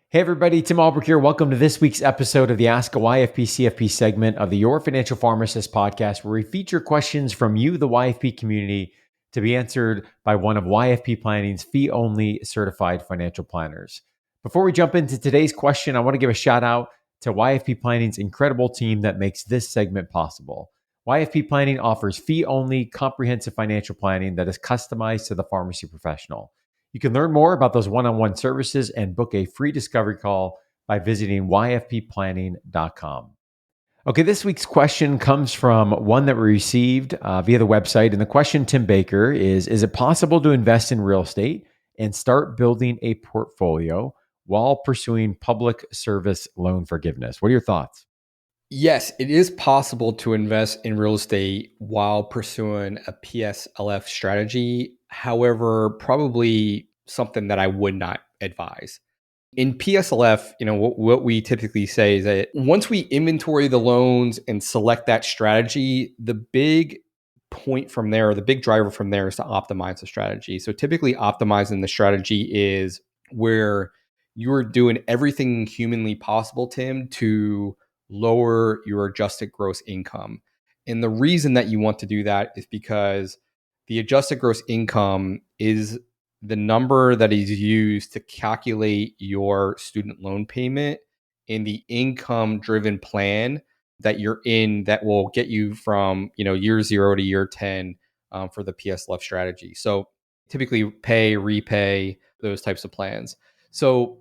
Hey everybody, Tim Albrecht here. Welcome to this week's episode of the Ask a YFP CFP segment of the Your Financial Pharmacist Podcast, where we feature questions from you, the YFP community, to be answered by one of YFP Planning's fee-only certified financial planners. Before we jump into today's question, I want to give a shout out to YFP Planning's incredible team that makes this segment possible. YFP Planning offers fee-only comprehensive financial planning that is customized to the pharmacy professional. You can learn more about those one-on-one services and book a free discovery call by visiting yfpplanning.com. Okay, this week's question comes from one that we received via the website. And the question, Tim Baker, is it possible to invest in real estate and start building a portfolio while pursuing public service loan forgiveness? What are your thoughts? Yes, it is possible to invest in real estate while pursuing a PSLF strategy. However, probably something that I would not advise. In PSLF, what we typically say is that once we inventory the loans and select that strategy, the big point from there, or the big driver from there, is to optimize the strategy. So typically optimizing the strategy is where you're doing everything humanly possible, Tim, to lower your adjusted gross income. And the reason that you want to do that is because the adjusted gross income is the number that is used to calculate your student loan payment in the income driven plan that you're in that will get you from year 0 to year 10 for the PSLF strategy. So typically pay, repay, those types of plans. So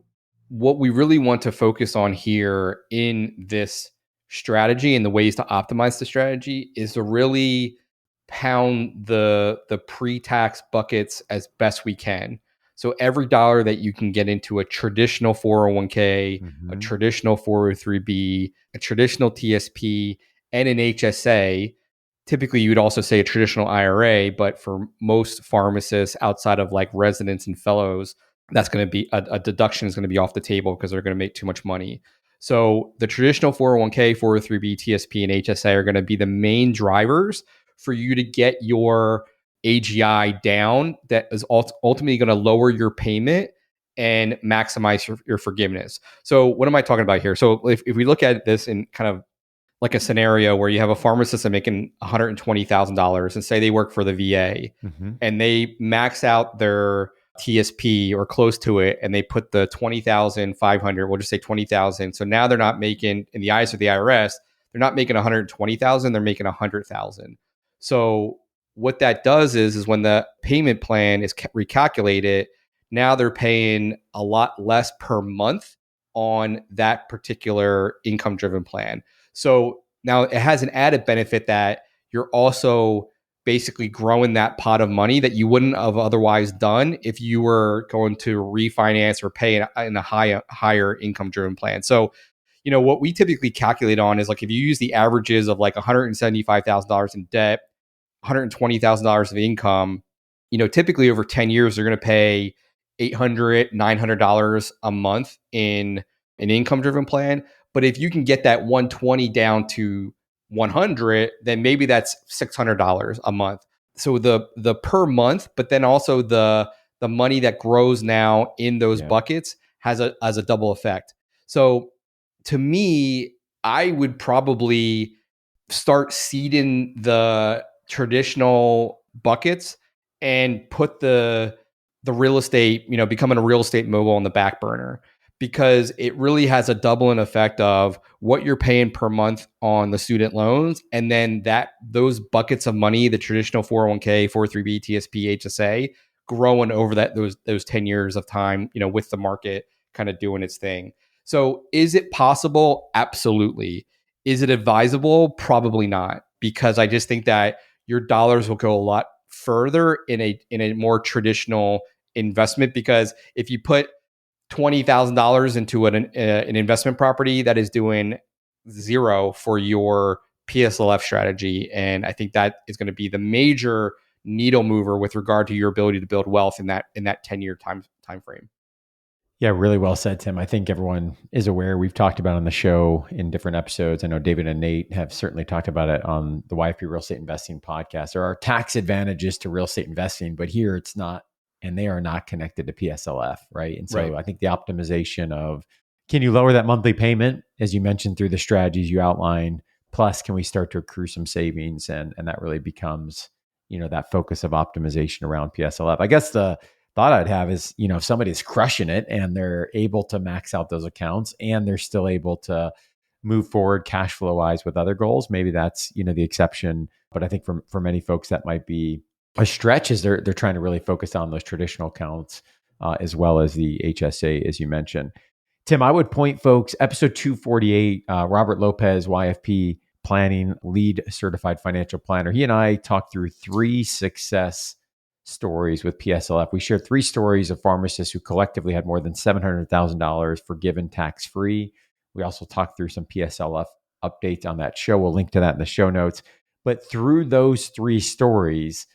what we really want to focus on here in this strategy and the ways to optimize the strategy is to really pound the pre-tax buckets as best we can. So every dollar that you can get into a traditional 401k, a traditional 403b, a traditional TSP, and an HSA, typically you would also say a traditional IRA, but for most pharmacists outside of like residents and fellows, that's going to be a deduction is going to be off the table because they're going to make too much money. So the traditional 401k, 403b, TSP, and HSA are going to be the main drivers for you to get your AGI down that is ultimately going to lower your payment and maximize your forgiveness. So what am I talking about here? So if we look at this in kind of like a scenario where you have a pharmacist making $120,000 and say they work for the VA and they max out their TSP or close to it, and they put the 20,500, we'll just say 20,000. So now they're not making, in the eyes of the IRS, they're not making 120,000, they're making 100,000. So what that does is when the payment plan is recalculated, now they're paying a lot less per month on that particular income driven plan. So now it has an added benefit that you're also basically growing that pot of money that you wouldn't have otherwise done if you were going to refinance or pay in a higher income driven plan. So, what we typically calculate on is like if you use the averages of like $175,000 in debt, $120,000 of income, typically over 10 years, they're going to pay $800, $900 a month in an income driven plan. But if you can get that 120 down to 100, then maybe that's $600 a month. So the per month, but then also the money that grows now in those buckets has a double effect. So to me, I would probably start seeding the traditional buckets and put the real estate, becoming a real estate mogul on the back burner, because it really has a doubling effect of what you're paying per month on the student loans. And then those buckets of money, the traditional 401k, 403b, TSP, HSA, growing over those 10 years of time, with the market kind of doing its thing. So is it possible? Absolutely. Is it advisable? Probably not, because I just think that your dollars will go a lot further in a more traditional investment, because if you put $20,000 into an investment property, that is doing zero for your PSLF strategy. And I think that is going to be the major needle mover with regard to your ability to build wealth in that 10-year time frame. Yeah, really well said, Tim. I think everyone is aware. We've talked about it on the show in different episodes. I know David and Nate have certainly talked about it on the YFP Real Estate Investing Podcast. There are tax advantages to real estate investing, but here it's not and they are not connected to PSLF, right? And so Right. I think the optimization of, can you lower that monthly payment, as you mentioned, through the strategies you outlined, plus can we start to accrue some savings, and that really becomes, that focus of optimization around PSLF. I guess the thought I'd have is, if somebody's crushing it and they're able to max out those accounts and they're still able to move forward cash flow wise with other goals, maybe that's, the exception. But I think for many folks that might be a stretch, as they're trying to really focus on those traditional accounts, as well as the HSA, as you mentioned. Tim, I would point folks, episode 248, Robert Lopez, YFP Planning Lead Certified Financial Planner. He and I talked through 3 success stories with PSLF. We shared 3 stories of pharmacists who collectively had more than $700,000 forgiven tax-free. We also talked through some PSLF updates on that show. We'll link to that in the show notes. But through those 3 stories,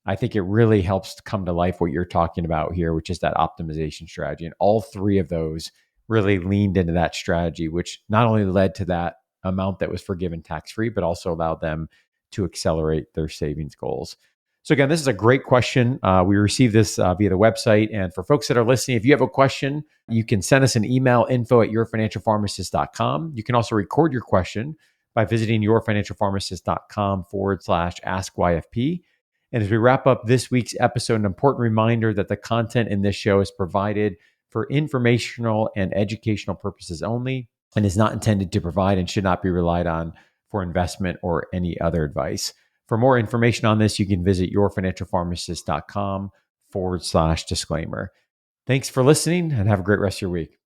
I think it really helps to come to life what you're talking about here, which is that optimization strategy. And all 3 of those really leaned into that strategy, which not only led to that amount that was forgiven tax-free, but also allowed them to accelerate their savings goals. So again, this is a great question. We received this via the website. And for folks that are listening, if you have a question, you can send us an email, info@yourfinancialpharmacist.com. You can also record your question by visiting yourfinancialpharmacist.com/ask-YFP. And as we wrap up this week's episode, an important reminder that the content in this show is provided for informational and educational purposes only, and is not intended to provide and should not be relied on for investment or any other advice. For more information on this, you can visit yourfinancialpharmacist.com/disclaimer. Thanks for listening, and have a great rest of your week.